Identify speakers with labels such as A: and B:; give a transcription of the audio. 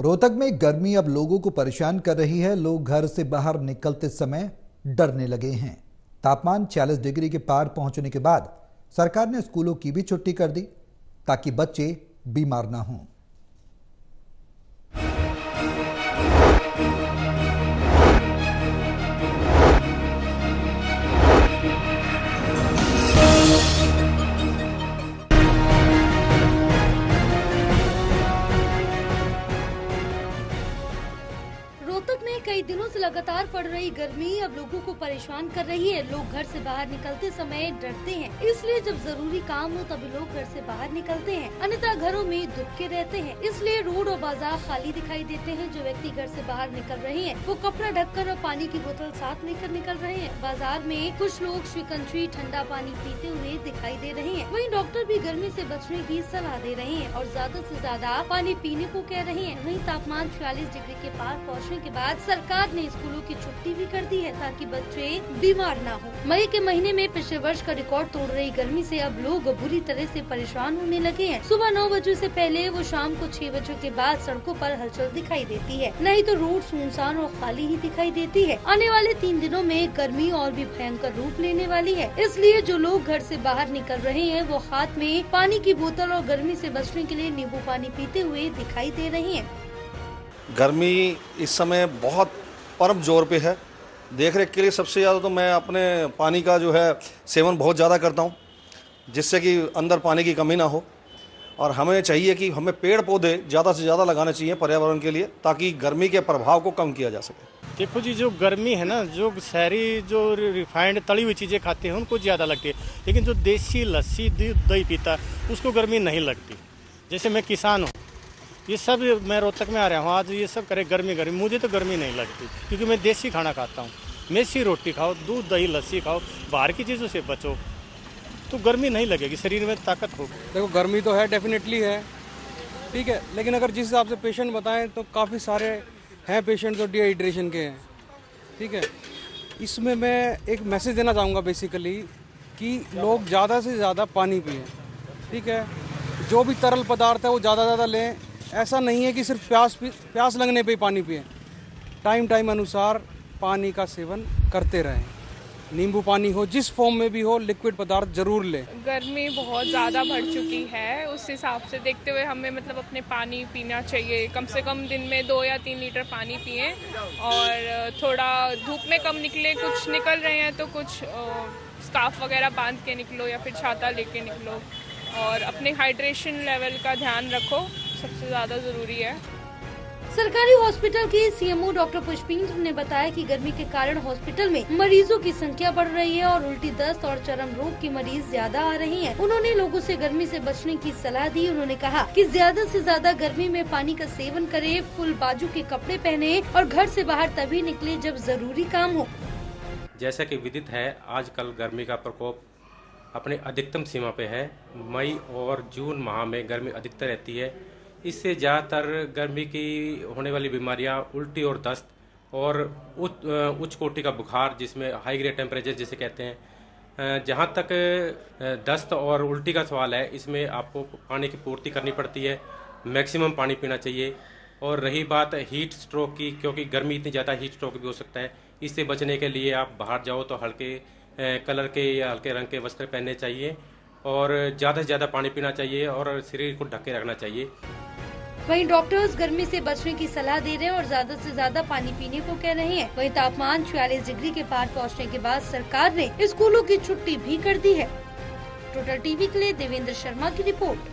A: रोहतक में गर्मी अब लोगों को परेशान कर रही है। लोग घर से बाहर निकलते समय डरने लगे हैं। तापमान 40 डिग्री के पार पहुंचने के बाद सरकार ने स्कूलों की भी छुट्टी कर दी ताकि बच्चे बीमार ना हों।
B: रोहतक में कई दिनों से लगातार पड़ रही गर्मी अब लोगों को परेशान कर रही है। लोग घर से बाहर निकलते समय डरते हैं, इसलिए जब जरूरी काम हो तभी लोग घर से बाहर निकलते हैं, अन्यथा घरों में दुबके रहते हैं। इसलिए रोड और बाजार खाली दिखाई देते हैं। जो व्यक्ति घर से बाहर निकल रहे हैं वो कपड़ा ढककर और पानी की बोतल साथ लेकर निकल रहे हैं। बाजार में कुछ लोग शिकंजी ठंडा पानी पीते हुए दिखाई दे रहे हैं। वहीं डॉक्टर भी गर्मी से बचने की सलाह दे रहे हैं और ज्यादा से ज्यादा पानी पीने को कह रहे हैं। वहीं तापमान 46 डिग्री के पार पहुँचने के बाद सरकार ने स्कूलों की छुट्टी भी कर दी है ताकि बच्चे बीमार ना हो। मई के महीने में पिछले वर्ष का रिकॉर्ड तोड़ रही गर्मी से अब लोग बुरी तरह से परेशान होने लगे हैं। सुबह 9 बजे से पहले वो शाम को 6 बजे के बाद सड़कों पर हलचल दिखाई देती है, नहीं तो रोड सुनसान और खाली ही दिखाई देती है। आने वाले 3 दिनों में गर्मी और भी भयंकर रूप लेने वाली है, इसलिए जो लोग घर से बाहर निकल रहे हैं वो हाथ में पानी की बोतल और गर्मी से बचने के लिए नींबू पानी पीते हुए दिखाई दे रहे हैं।
C: गर्मी इस समय बहुत परम जोर पे है। देख रेख के लिए सबसे ज़्यादा तो मैं अपने पानी का जो है सेवन बहुत ज़्यादा करता हूँ, जिससे कि अंदर पानी की कमी ना हो। और हमें चाहिए कि हमें पेड़ पौधे ज़्यादा से ज़्यादा लगाने चाहिए पर्यावरण के लिए, ताकि गर्मी के प्रभाव को कम किया जा सके।
D: देखो जी, जो गर्मी है ना, जो शहरी जो रिफाइंड तली हुई चीज़ें खाते हैं उनको ज़्यादा लगती है, लेकिन जो देसी लस्सी दही पीता उसको गर्मी नहीं लगती। जैसे मैं किसान हूँ, ये सब मैं रोहतक में आ रहा हूँ आज, ये सब करे गर्मी मुझे तो गर्मी नहीं लगती, क्योंकि मैं देसी खाना खाता हूँ। मेसी रोटी खाओ, दूध दही लस्सी खाओ, बाहर की चीज़ों से बचो, तो गर्मी नहीं लगेगी, शरीर में ताकत होगी।
E: देखो गर्मी तो है, डेफिनेटली है, ठीक है, लेकिन अगर जिस हिसाब से पेशेंट बताएं तो काफ़ी सारे हैं पेशेंट जो डिहाइड्रेशन के हैं, ठीक है। इसमें मैं एक मैसेज देना चाहूँगा बेसिकली कि लोग ज़्यादा से ज़्यादा पानी पिएं, ठीक है। जो भी तरल पदार्थ है वो ज़्यादा लें। ऐसा नहीं है कि सिर्फ प्यास लगने पे ही पानी पिएं, टाइम अनुसार पानी का सेवन करते रहें। नींबू पानी हो, जिस फॉर्म में भी हो, लिक्विड पदार्थ जरूर लें।
F: गर्मी बहुत ज़्यादा बढ़ चुकी है, उस हिसाब से देखते हुए हमें अपने पानी पीना चाहिए। कम से कम दिन में 2 या 3 लीटर पानी पिएं और थोड़ा धूप में कम निकले। कुछ निकल रहे हैं तो कुछ स्कार्फ वगैरह बांध के निकलो या फिर छाता लेके निकलो और अपने हाइड्रेशन लेवल का ध्यान रखो, सबसे ज़्यादा ज़रूरी है।
B: सरकारी हॉस्पिटल के सीएमओ डॉक्टर पुष्पेंद्र ने बताया कि गर्मी के कारण हॉस्पिटल में मरीजों की संख्या बढ़ रही है और उल्टी दस्त और चर्म रोग के मरीज ज्यादा आ रहे हैं। उन्होंने लोगों से गर्मी से बचने की सलाह दी। उन्होंने कहा कि ज्यादा से ज्यादा गर्मी में पानी का सेवन करें, फुल बाजू के कपड़े पहने और घर से बाहर तभी निकले जब जरूरी काम हो।
G: जैसा कि विदित है, आजकल गर्मी का प्रकोप अपने अधिकतम सीमा पे है। मई और जून माह में गर्मी अधिकतर रहती है। इससे ज़्यादातर गर्मी की होने वाली बीमारियां उल्टी और दस्त और उच्च कोटि का बुखार, जिसमें हाई ग्रेड टेम्परेचर जिसे कहते हैं। जहां तक दस्त और उल्टी का सवाल है, इसमें आपको पानी की पूर्ति करनी पड़ती है, मैक्सिमम पानी पीना चाहिए। और रही बात हीट स्ट्रोक की, क्योंकि गर्मी इतनी ज़्यादा हीट स्ट्रोक भी हो सकता है, इससे बचने के लिए आप बाहर जाओ तो हल्के कलर के या हल्के रंग के वस्त्र पहनने चाहिए और ज़्यादा से ज़्यादा पानी पीना चाहिए और शरीर को ढक के रखना चाहिए।
B: वहीं डॉक्टर्स गर्मी से बचने की सलाह दे रहे हैं और ज्यादा से ज्यादा पानी पीने को कह रहे हैं। वहीं तापमान 46 डिग्री के पार पहुंचने के बाद सरकार ने स्कूलों की छुट्टी भी कर दी है। टोटल टीवी के लिए देवेंद्र शर्मा की रिपोर्ट।